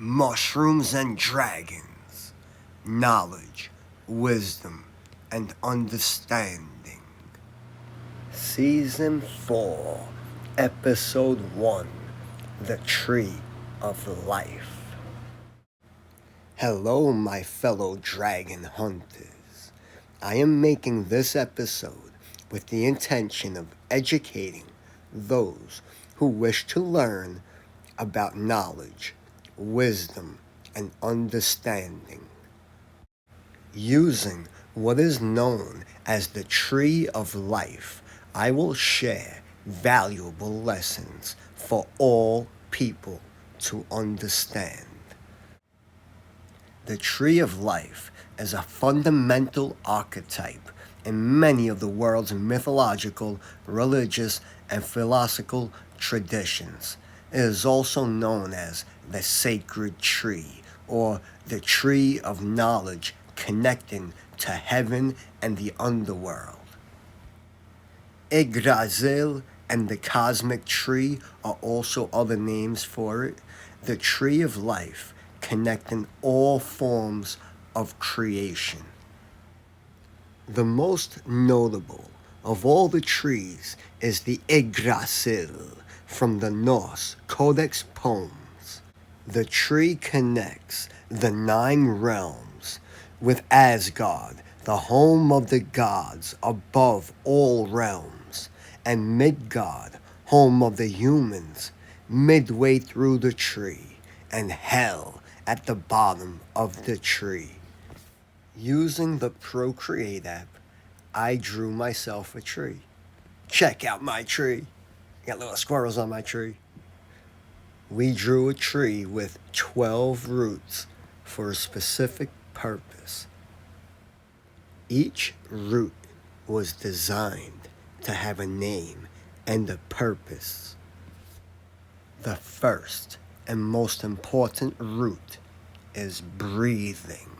mushrooms and dragons, knowledge, wisdom, and understanding. Season 4, Episode 1, The Tree of Life. Hello, my fellow dragon hunters. I am making this episode with the intention of educating those who wish to learn about knowledge, wisdom, and understanding. Using what is known as the Tree of Life, I will share valuable lessons for all people to understand. The Tree of Life is a fundamental archetype in many of the world's mythological, religious, and philosophical traditions. It is also known as the sacred tree, or the tree of knowledge connecting to heaven and the underworld. Yggdrasil and the cosmic tree are also other names for it. The tree of life connecting all forms of creation. The most notable of all the trees is the Yggdrasil from the Norse Codex Poems. The tree connects the 9 realms with Asgard, the home of the gods above all realms, and Midgard, home of the humans, midway through the tree, and Hell at the bottom of the tree. Using the Procreate app, I drew myself a tree. Check out my tree. Got little squirrels on my tree. We drew a tree with 12 roots for a specific purpose. Each root was designed to have a name and a purpose. The first and most important root is breathing.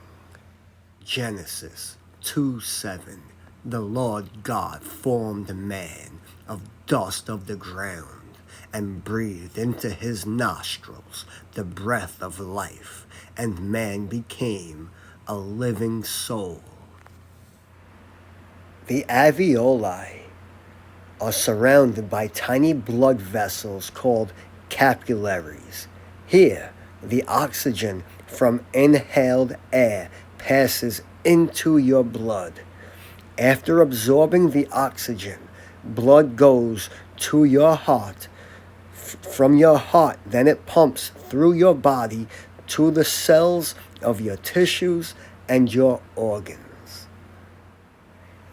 Genesis 2:7. The Lord God formed man of dust of the ground and breathed into his nostrils the breath of life, and man became a living soul. The alveoli are surrounded by tiny blood vessels called capillaries. Here, the oxygen from inhaled air passes into your blood. After absorbing the oxygen, blood goes to your heart. From your heart, then it pumps through your body to the cells of your tissues and your organs.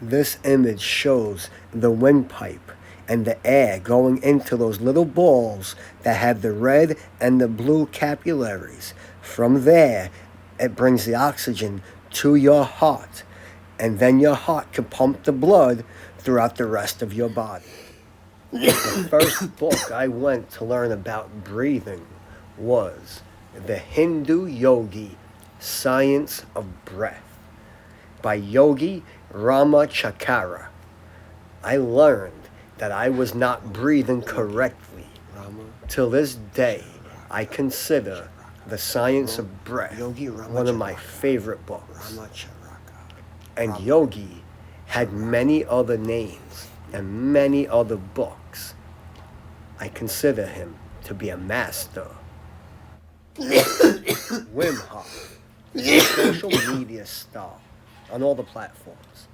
This image shows the windpipe and the air going into those little balls that have the red and the blue capillaries. From there, it brings the oxygen to your heart, and then your heart can pump the blood throughout the rest of your body. The first book I went to learn about breathing was the Hindu Yogi Science of Breath by Yogi Ramachakara. I learned that I was not breathing correctly. Till this day, I consider The Science of Breath one of my favorite books. And Yogi had many other names and many other books. I consider him to be a master. Wim Hof is a social media star on all the platforms.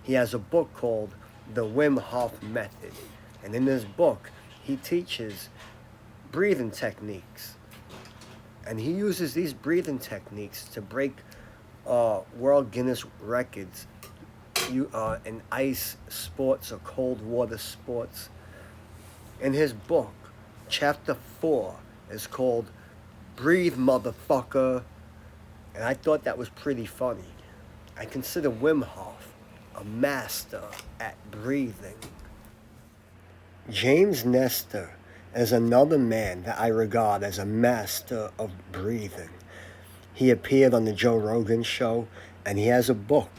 He has a book called The Wim Hof Method, and in this book he teaches breathing techniques, and he uses these breathing techniques to break World Guinness records in ice sports or cold water sports. In his book, chapter 4 is called Breathe Motherfucker, and I thought that was pretty funny. I consider Wim Hof a master at breathing. James Nestor is another man that I regard as a master of breathing. He appeared on the Joe Rogan show, and he has a book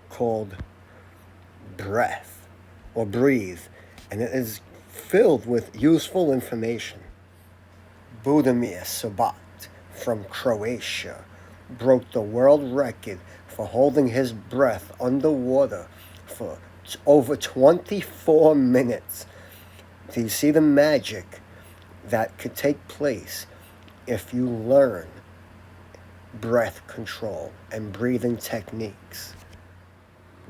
called Breath, or Breathe, and it is filled with useful information. Budimir Sabat from Croatia broke the world record for holding his breath underwater for over 24 minutes. Do you see the magic that could take place if you learn breath control and breathing techniques?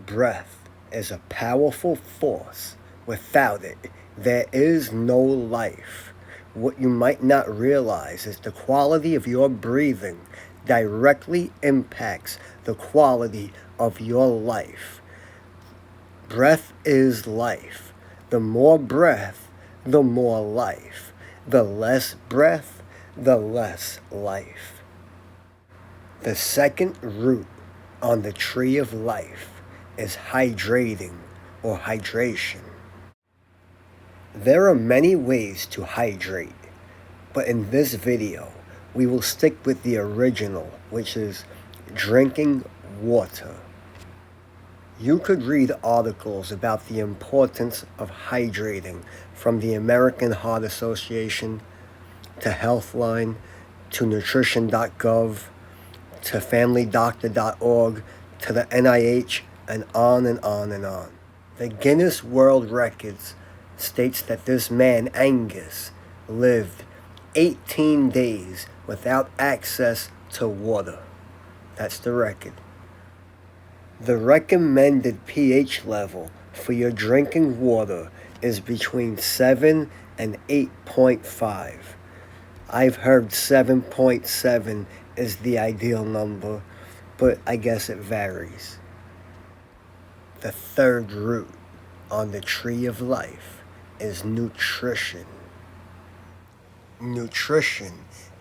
Breath is a powerful force. Without it, there is no life. What you might not realize is the quality of your breathing directly impacts the quality of your life. Breath is life. The more breath, the more life. The less breath, the less life. The second root on the tree of life is hydrating or hydration. There are many ways to hydrate, but in this video, we will stick with the original, which is drinking water. You could read articles about the importance of hydrating from the American Heart Association to Healthline to nutrition.gov to familydoctor.org to the NIH and on and on and on. The Guinness World Records states that this man, Angus, lived 18 days without access to water. That's the record. The recommended pH level for your drinking water is between 7 and 8.5. I've heard 7.7 is the ideal number, but I guess it varies. The third root on the tree of life is nutrition. Nutrition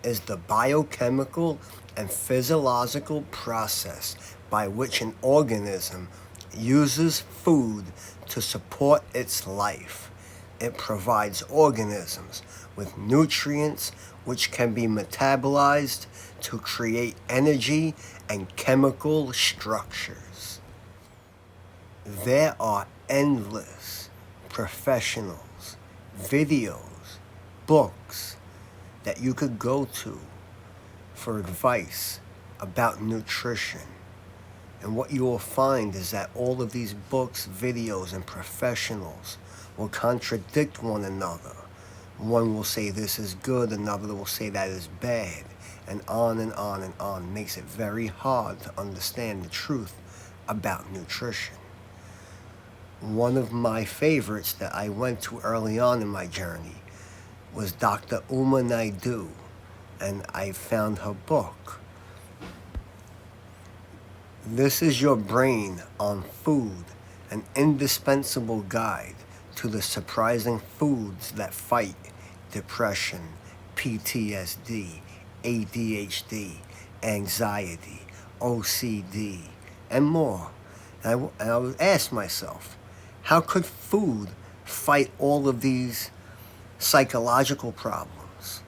is the biochemical and physiological process by which an organism uses food to support its life. It provides organisms with nutrients which can be metabolized to create energy and chemical structures. There are endless professionals, videos, books that you could go to for advice about nutrition. And what you will find is that all of these books, videos, and professionals will contradict one another. One will say this is good, another will say that is bad, and on and on and on. Makes it very hard to understand the truth about nutrition. One of my favorites that I went to early on in my journey was Dr. Uma Naidu, and I found her book. This is Your Brain on Food, an indispensable guide to the surprising foods that fight depression, PTSD, ADHD, anxiety, OCD, and more. And I would ask myself, how could food fight all of these psychological problems?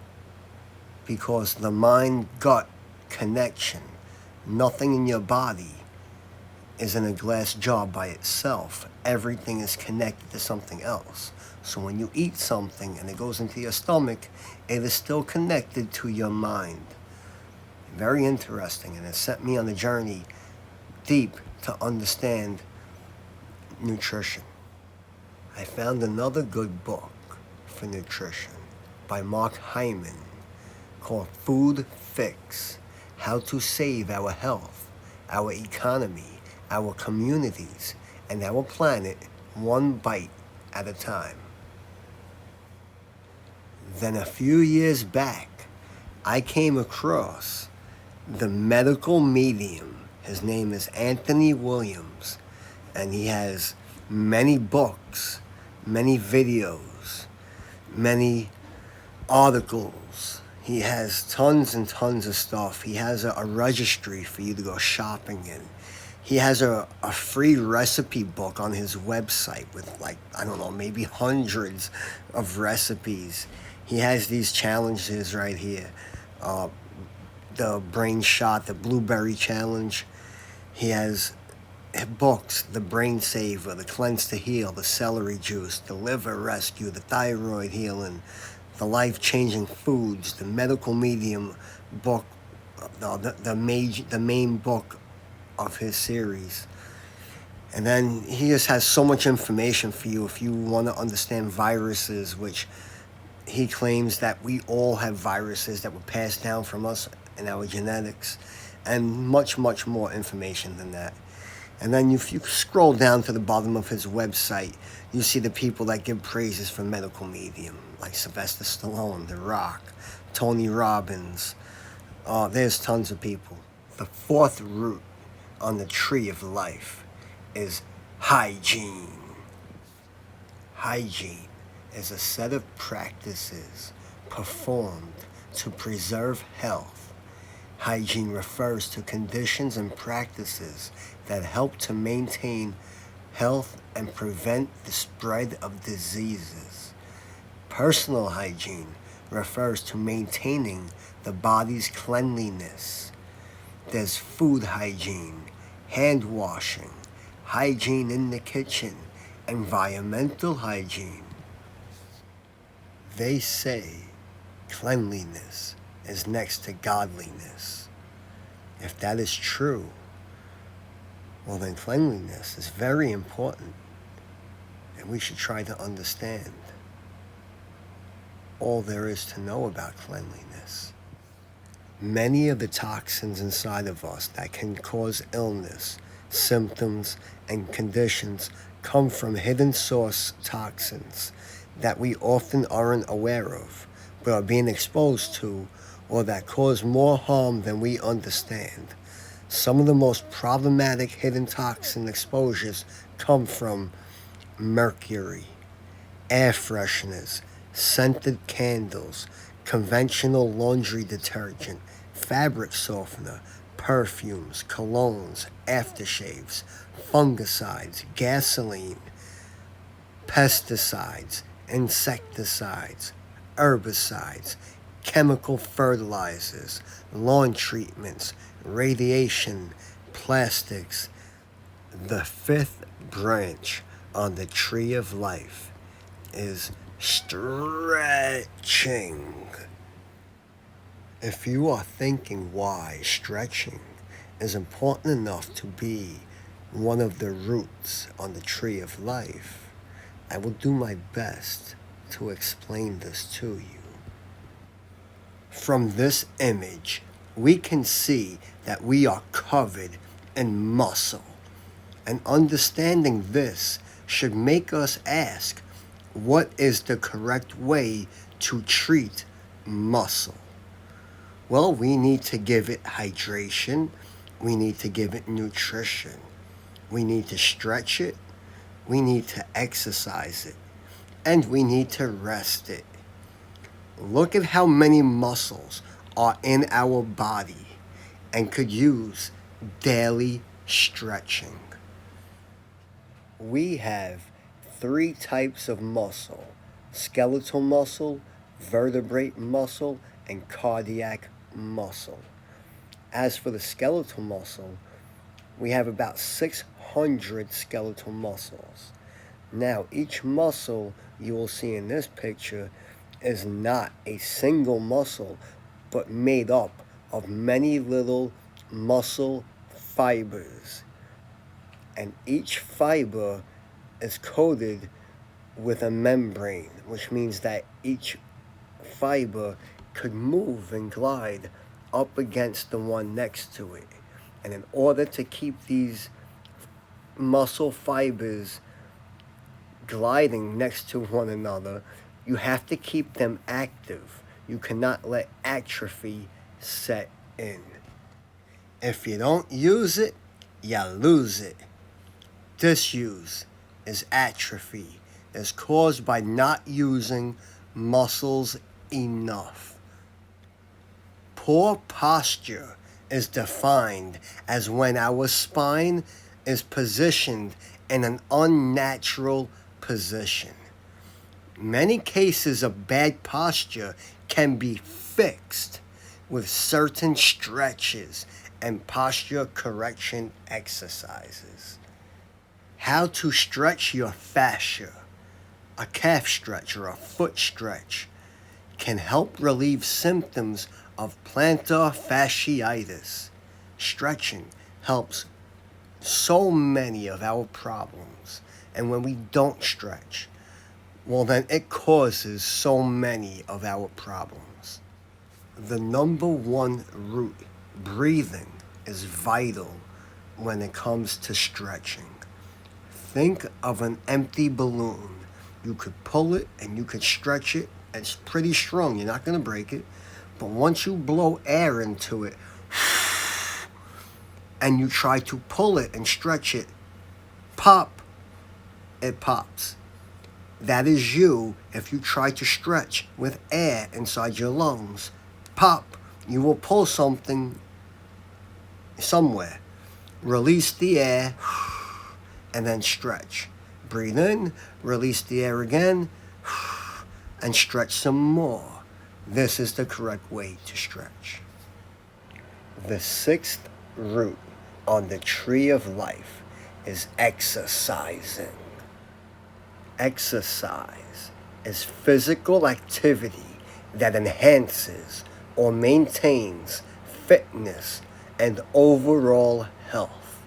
Because the mind-gut connection, nothing in your body is in a glass jar by itself. Everything is connected to something else. So when you eat something and it goes into your stomach, it is still connected to your mind. Very interesting, and it set me on a journey deep to understand nutrition. I found another good book for nutrition by Mark Hyman called Food Fix: How to Save Our Health, Our Economy, Our Communities, and Our Planet One Bite at a Time. Then a few years back, I came across the medical medium. His name is Anthony Williams, and he has many books, many videos, many articles. He has tons and tons of stuff. He has a registry for you to go shopping in. He has a free recipe book on his website with maybe hundreds of recipes. He has these challenges right here. The Brain Shot, the Blueberry Challenge. He has books, the Brain Saver, the Cleanse to Heal, the Celery Juice, the Liver Rescue, the Thyroid Healing, the Life-Changing Foods, the Medical Medium book the main book of his series. And then he just has so much information for you if you want to understand viruses, which he claims that we all have viruses that were passed down from us in our genetics, and much, much more information than that. And then if you scroll down to the bottom of his website, you see the people that give praises for medical medium, like Sylvester Stallone, The Rock, Tony Robbins. There's tons of people. The fourth root on the tree of life is hygiene. Hygiene is a set of practices performed to preserve health. Hygiene refers to conditions and practices that help to maintain health and prevent the spread of diseases. Personal hygiene refers to maintaining the body's cleanliness. There's food hygiene, hand washing, hygiene in the kitchen, environmental hygiene. They say cleanliness is next to godliness. If that is true, well then cleanliness is very important, and we should try to understand all there is to know about cleanliness. Many of the toxins inside of us that can cause illness, symptoms, and conditions come from hidden source toxins that we often aren't aware of, but are being exposed to, or that cause more harm than we understand. Some of the most problematic hidden toxin exposures come from mercury, air fresheners, scented candles, conventional laundry detergent, fabric softener, perfumes, colognes, aftershaves, fungicides, gasoline, pesticides, insecticides, herbicides, chemical fertilizers, lawn treatments, radiation, plastics. The fifth branch on the tree of life is stretching. If you are thinking why stretching is important enough to be one of the roots on the tree of life, I will do my best to explain this to you. From this image, we can see that we are covered in muscle, and understanding this should make us ask, what is the correct way to treat muscle? Well, we need to give it hydration, we need to give it nutrition, we need to stretch it, we need to exercise it, and we need to rest it. Look at how many muscles are in our body and could use daily stretching. We have 3 types of muscle: skeletal muscle, vertebrate muscle, and cardiac muscle. As for the skeletal muscle, we have about 600 skeletal muscles. Now, each muscle you will see in this picture is not a single muscle, but made up of many little muscle fibers. And each fiber is coated with a membrane, which means that each fiber could move and glide up against the one next to it. And in order to keep these muscle fibers gliding next to one another, you have to keep them active. You cannot let atrophy set in. If you don't use it, you lose it. Disuse is atrophy. It's caused by not using muscles enough. Poor posture is defined as when our spine is positioned in an unnatural position. Many cases of bad posture can be fixed with certain stretches and posture correction exercises. How to stretch your fascia, a calf stretch or a foot stretch, can help relieve symptoms of plantar fasciitis. Stretching helps so many of our problems. And when we don't stretch, well, then it causes so many of our problems. The number one root, breathing, is vital when it comes to stretching. Think of an empty balloon. You could pull it and you could stretch it. It's pretty strong. You're not going to break it. But once you blow air into it and you try to pull it and stretch it, pop, it pops. That is you if you try to stretch with air inside your lungs. Pop. You will pull something somewhere. Release the air and then stretch. Breathe in, release the air again, and stretch some more. This is the correct way to stretch. The sixth root on the tree of life is exercising. Exercise is physical activity that enhances or maintains fitness and overall health.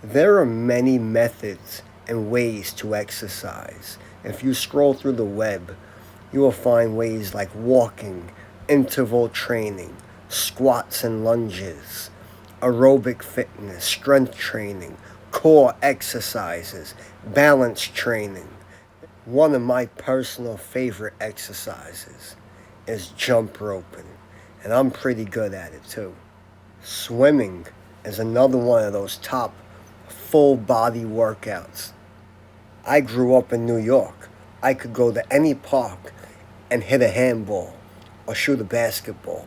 There are many methods and ways to exercise. If you scroll through the web, you will find ways like walking, interval training, squats and lunges, aerobic fitness, strength training, core exercises, balance training. One of my personal favorite exercises is jump roping, and I'm pretty good at it too. Swimming is another one of those top full body workouts. I grew up in New York. I could go to any park and hit a handball or shoot a basketball.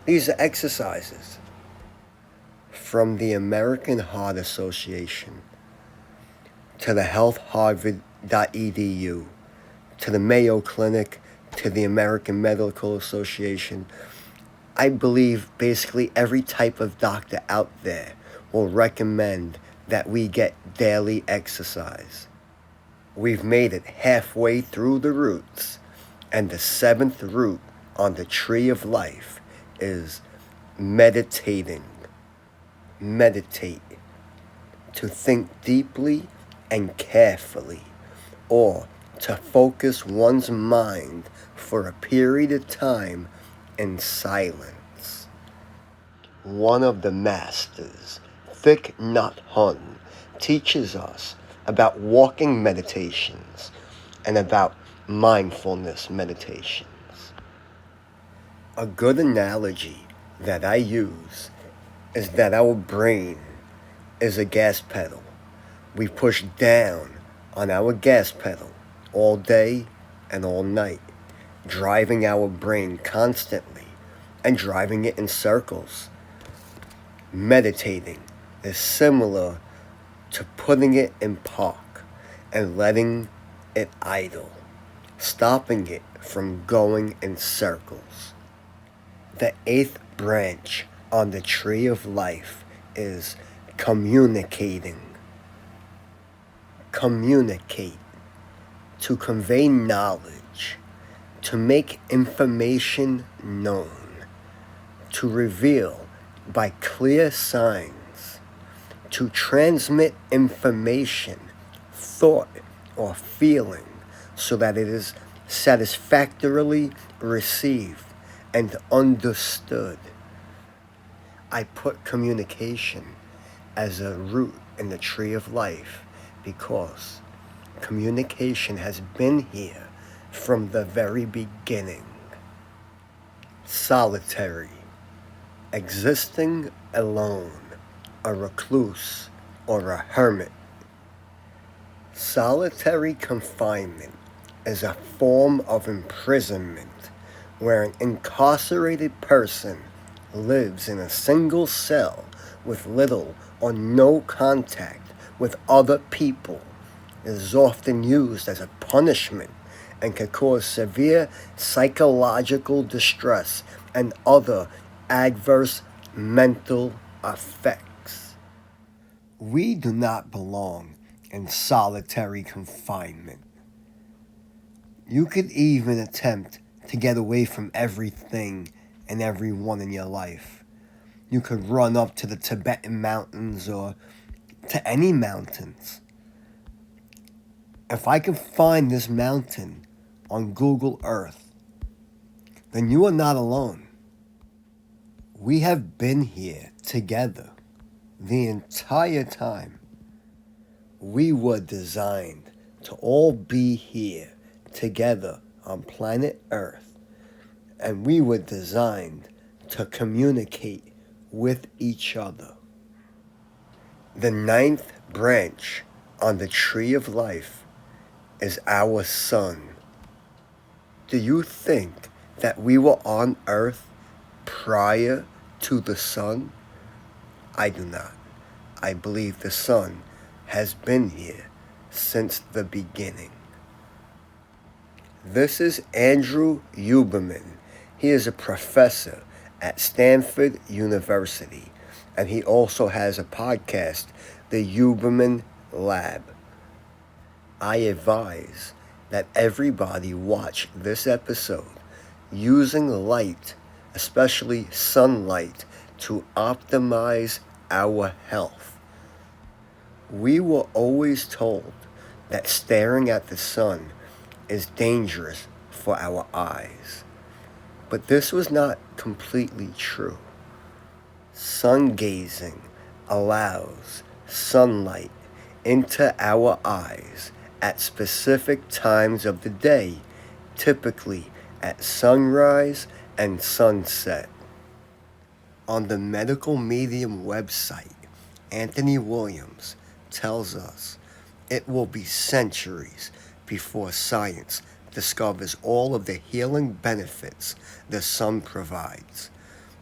These are exercises. From the American Heart Association to the healthharvard.edu to the Mayo Clinic to the American Medical Association, I believe basically every type of doctor out there will recommend that we get daily exercise. We've made it halfway through the roots, and the seventh root on the tree of life is meditating. Meditate, to think deeply and carefully, or to focus one's mind for a period of time in silence. One of the masters, Thich Nhat Hanh, teaches us about walking meditations and about mindfulness meditations. A good analogy that I use is that our brain is a gas pedal. We push down on our gas pedal all day and all night, driving our brain constantly and driving it in circles. Meditating is similar to putting it in park and letting it idle, stopping it from going in circles. The eighth branch on the tree of life is communicating. Communicate, to convey knowledge, to make information known, to reveal by clear signs, to transmit information, thought, or feeling so that it is satisfactorily received and understood. I put communication as a root in the tree of life because communication has been here from the very beginning. Solitary, existing alone, a recluse, or a hermit. Solitary confinement is a form of imprisonment where an incarcerated person lives in a single cell with little or no contact with other people. It is often used as a punishment and can cause severe psychological distress and other adverse mental effects. We do not belong in solitary confinement. You could even attempt to get away from everything and every one in your life. You could run up to the Tibetan mountains or to any mountains. If I can find this mountain on Google Earth, then you are not alone. We have been here together the entire time. We were designed to all be here together on planet Earth, and we were designed to communicate with each other. The 9th branch on the tree of life is our sun. Do you think that we were on Earth prior to the sun? I do not. I believe the sun has been here since the beginning. This is Andrew Huberman. He is a professor at Stanford University, and he also has a podcast, The Huberman Lab. I advise that everybody watch this episode using light, especially sunlight, to optimize our health. We were always told that staring at the sun is dangerous for our eyes, but this was not completely true. Sun gazing allows sunlight into our eyes at specific times of the day, typically at sunrise and sunset. On the Medical Medium website, Anthony Williams tells us it will be centuries before science discovers all of the healing benefits the sun provides.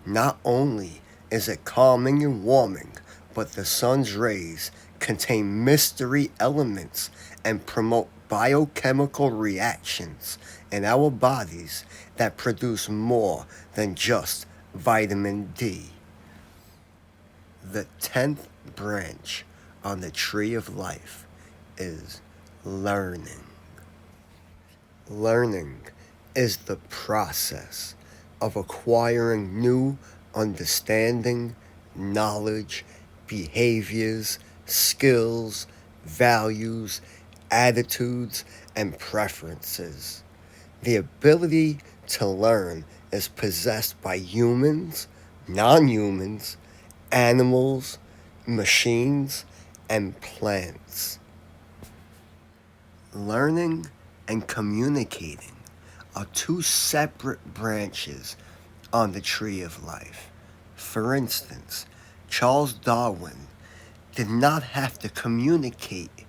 Not only is it calming and warming, but the sun's rays contain mystery elements and promote biochemical reactions in our bodies that produce more than just vitamin D. The 10th branch on the tree of life is learning. Learning is the process of acquiring new understanding, knowledge, behaviors, skills, values, attitudes, and preferences. The ability to learn is possessed by humans, non-humans, animals, machines, and plants. Learning and communicating are two separate branches on the tree of life. For instance, Charles Darwin did not have to communicate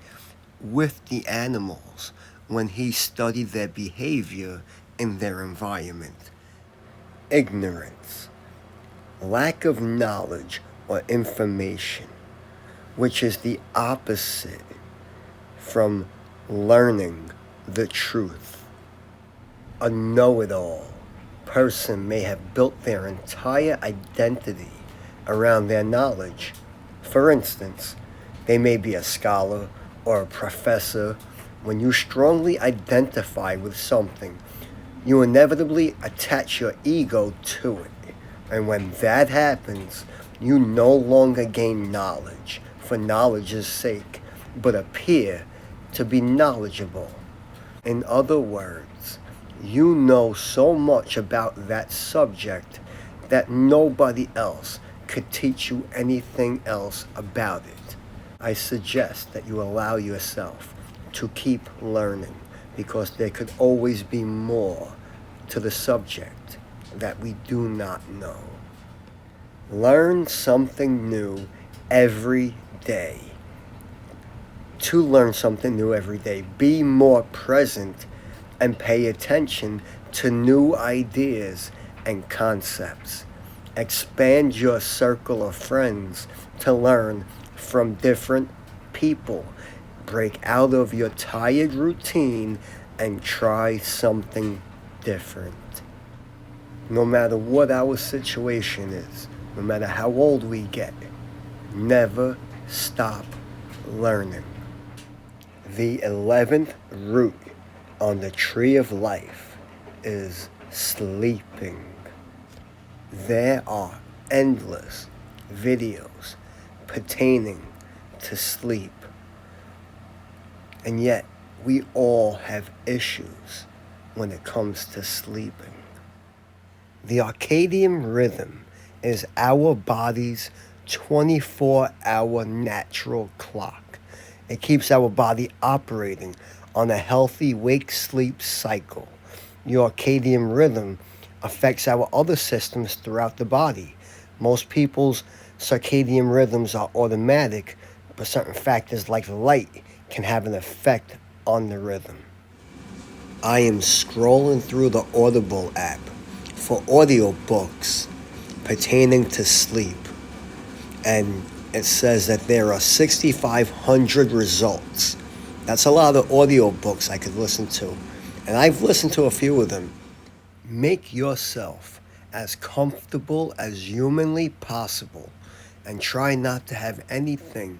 with the animals when he studied their behavior in their environment. Ignorance, lack of knowledge or information, which is the opposite from learning the truth. A know-it-all person may have built their entire identity around their knowledge. For instance, they may be a scholar or a professor. When you strongly identify with something, you inevitably attach your ego to it. And when that happens, you no longer gain knowledge for knowledge's sake, but appear to be knowledgeable. In other words, you know so much about that subject that nobody else could teach you anything else about it. I suggest that you allow yourself to keep learning, because there could always be more to the subject that we do not know. Learn something new every day. To learn something new every day, be more present and pay attention to new ideas and concepts. Expand your circle of friends to learn from different people. Break out of your tired routine and try something different. No matter what our situation is, no matter how old we get, never stop learning. The 11th root on the tree of life is sleeping. There are endless videos pertaining to sleep, and yet we all have issues when it comes to sleeping. The circadian rhythm is our body's 24-hour natural clock. It keeps our body operating on a healthy wake-sleep cycle. Your circadian rhythm affects our other systems throughout the body. Most people's circadian rhythms are automatic, but certain factors like light can have an effect on the rhythm. I am scrolling through the Audible app for audiobooks pertaining to sleep, and it says that there are 6,500 results. That's a lot of audiobooks I could listen to, and I've listened to a few of them. Make yourself as comfortable as humanly possible and try not to have anything,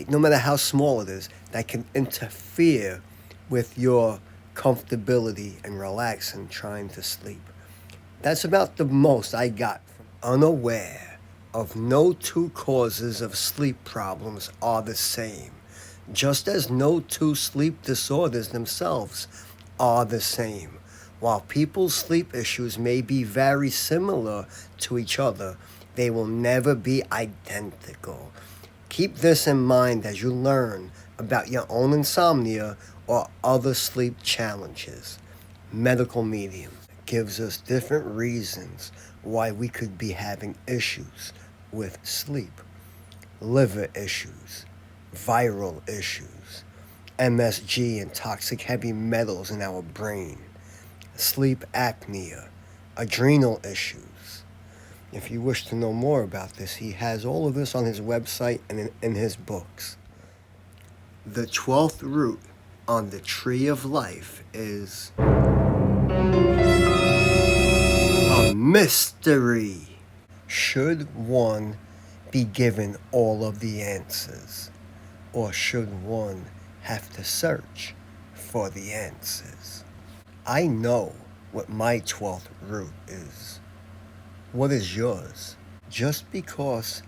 no matter how small it is, that can interfere with your comfortability and relaxing trying to sleep. That's about the most I got. Unaware of no two causes of sleep problems are the same, just as no two sleep disorders themselves are the same. While people's sleep issues may be very similar to each other, they will never be identical. Keep this in mind as you learn about your own insomnia or other sleep challenges. Medical Medium gives us different reasons why we could be having issues with sleep. Liver issues, viral issues, MSG and toxic heavy metals in our brain, sleep apnea, adrenal issues. If you wish to know more about this, he has all of this on his website and in his books. The 12th root on the tree of life is a mystery. Should one be given all of the answers, or should one have to search for the answers? I know what my 12th root is. What is yours? Just because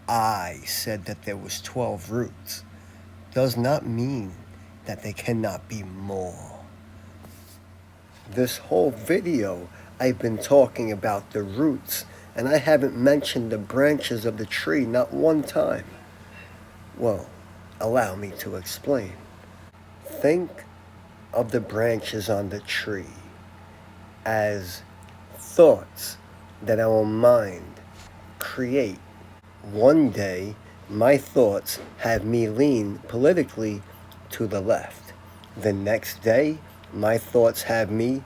I said that there was 12 roots does not mean that there cannot be more. This whole video I've been talking about the roots, and I haven't mentioned the branches of the tree not one time. Well, allow me to explain. Think of the branches on the tree as thoughts that our mind create. One day, my thoughts have me lean politically to the left. The next day, my thoughts have me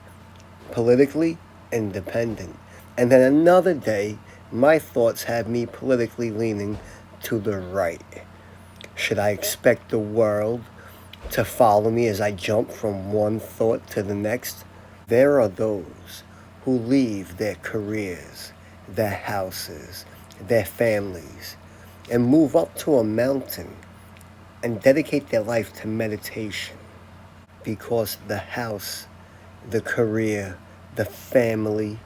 politically independent. And then another day, my thoughts have me politically leaning to the right. Should I expect the world to follow me as I jump from one thought to the next? There are those who leave their careers, their houses, their families, and move up to a mountain and dedicate their life to meditation, because the house, the career, the family,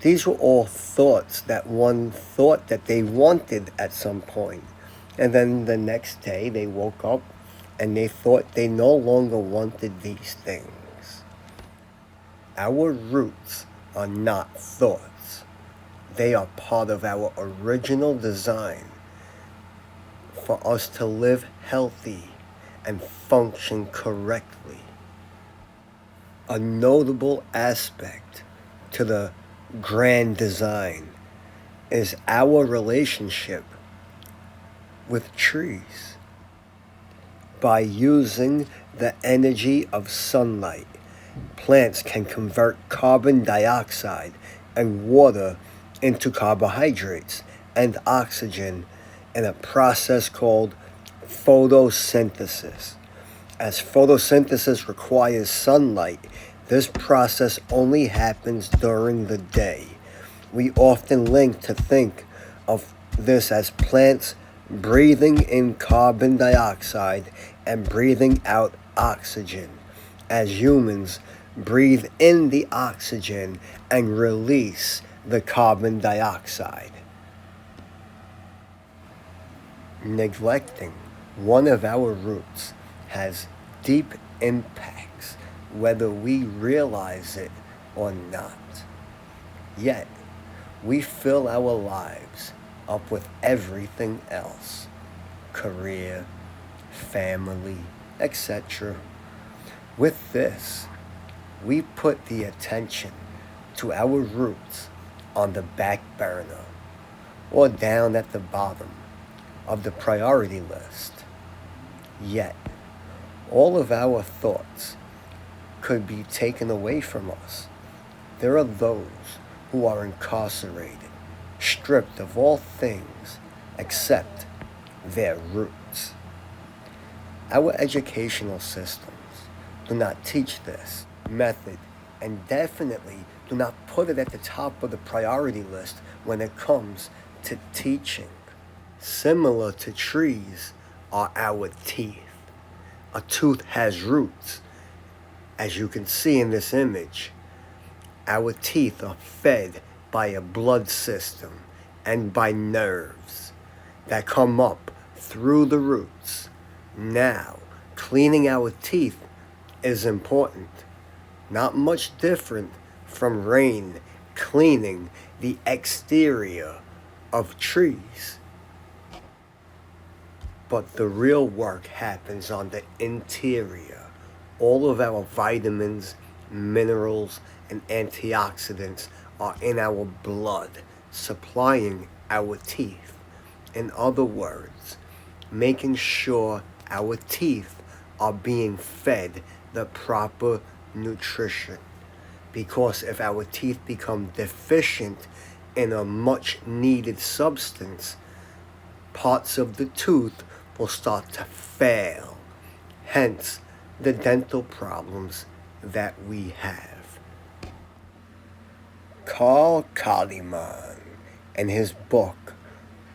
these were all thoughts that one thought that they wanted at some point. And then the next day they woke up and they thought they no longer wanted these things. Our roots are not thoughts. They are part of our original design for us to live healthy and function correctly. A notable aspect to the grand design is our relationship with trees. By using the energy of sunlight, plants can convert carbon dioxide and water into carbohydrates and oxygen in a process called photosynthesis. As photosynthesis requires sunlight, this process only happens during the day. We often think of this as plants breathing in carbon dioxide and breathing out oxygen, as humans breathe in the oxygen and release the carbon dioxide. Neglecting one of our roots has deep impacts, whether we realize it or not. Yet, we fill our lives up with everything else: career, family, etc. With this, we put the attention to our roots on the back burner or down at the bottom of the priority list. Yet, all of our thoughts could be taken away from us. There are those who are incarcerated, stripped of all things except their roots. Our educational systems do not teach this method, and definitely do not put it at the top of the priority list when it comes to teaching. Similar to trees are our teeth. A tooth has roots. As you can see in this image, our teeth are fed by a blood system and by nerves that come up through the roots. Now, cleaning our teeth is important. Not much different from rain cleaning the exterior of trees. But the real work happens on the interior. All of our vitamins, minerals, and antioxidants are in our blood, supplying our teeth. In other words, making sure our teeth are being fed the proper nutrition. Because if our teeth become deficient in a much needed substance, parts of the tooth will start to fail. Hence, the dental problems that we have. Carl Kaliman, in his book,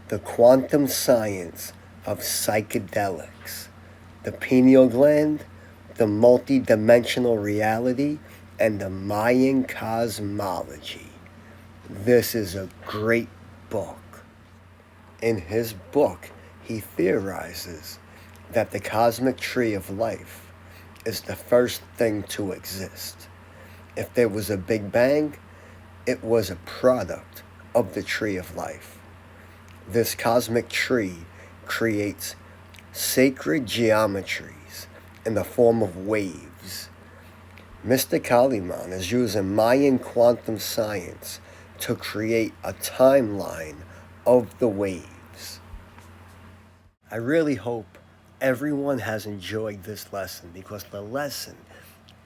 The Quantum Science of Psychedelics, the pineal gland, the multidimensional reality, and the Mayan cosmology. This is a great book. In his book, he theorizes that the cosmic tree of life is the first thing to exist. If there was a Big Bang, it was a product of the tree of life. This cosmic tree creates sacred geometries in the form of waves. Mr. Kaliman is using Mayan quantum science to create a timeline of the waves. I really hope everyone has enjoyed this lesson, because the lesson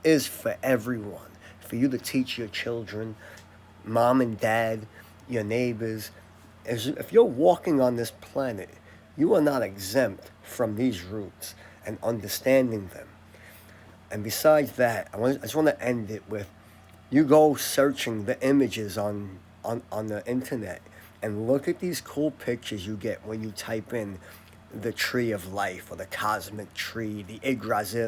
is for everyone. For you to teach your children, mom and dad, your neighbors. If you're walking on this planet, you are not exempt from these roots and understanding them. And besides that, I just want to end it with, you go searching the images on the internet and look at these cool pictures you get when you type in the tree of life or the cosmic tree, the Yggdrasil.